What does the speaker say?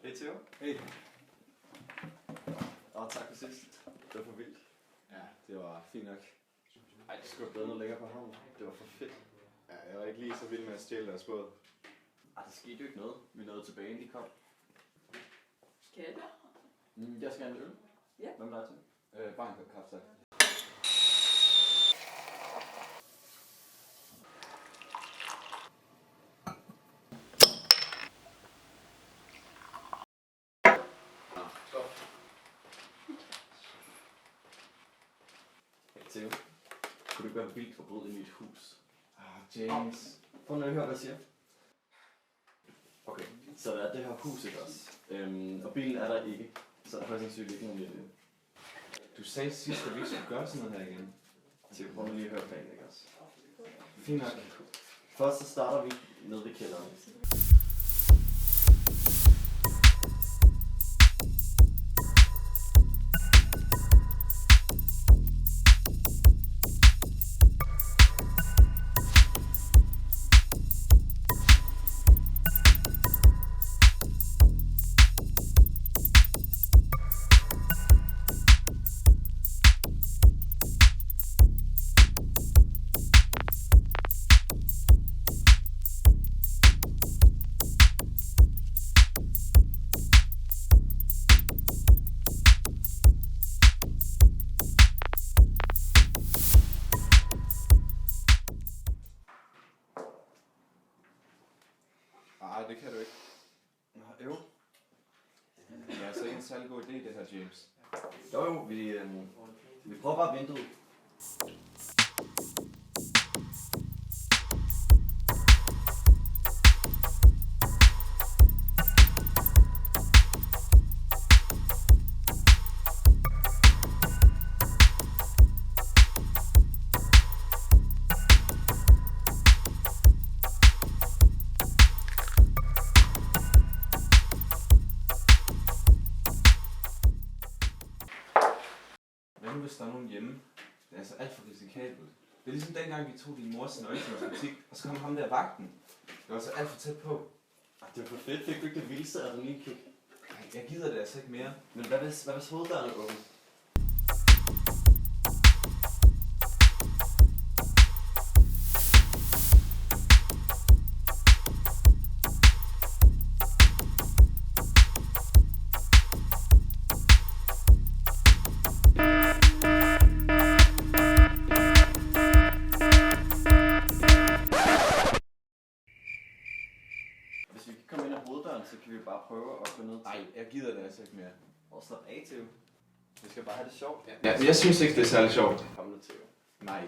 Hej Theo. Hey. Tak for sidst. Det var for vildt. Ja, det var fint nok. Ej, det skulle have blevet noget længere på havnen. Det var for fedt. Ja, jeg var ikke lige så vild med at stjæle deres båd. Ej, der skete jo ikke noget. Vi nåede tilbage, inden de kom. Skal jeg det? Jeg skal have en øl. Ja. Hvem der er til? Bare en kop kaffe, tak. Theo, kunne du ikke være vildt forbrudt i mit hus? James. Prøv nu at høre, hvad jeg siger. Okay, så der er det her hus, ikke også? Og bilen er der ikke, så der er højst sandsynligt ikke nogen idé. Du sagde sidst, at vi ikke skulle gøre sådan noget her igen. Theo, prøv nu lige at høre planen, ikke også? Fint nok. Først så starter vi nede ved kælderen. Nej, det kan du ikke. Jo. Det er altså ikke en særlig god idé, det her, James. Jo, vi prøver bare vinduet. Hvad nu, hvis der er nogen hjemme? Det er altså alt for risikabelt. Det er ligesom dengang, vi tog din mors nøgle til vores butik, og så kom ham der vagten. Det var altså alt for tæt på. Det var for fedt. Fik du ikke det vildeste adrenalinkick? Ej, jeg gider det altså ikke mere. Men hvad hvis hoveddøren er åben? Hvis vi kan komme ind ad hoveddøren, så kan vi bare prøve at gå ned til... Nej, jeg gider det altså ikke mere. Og slappe af, Theo. Vi skal bare have det sjovt. Ja, jeg synes ikke, det er særlig sjovt. Kom nu, Theo. Nej.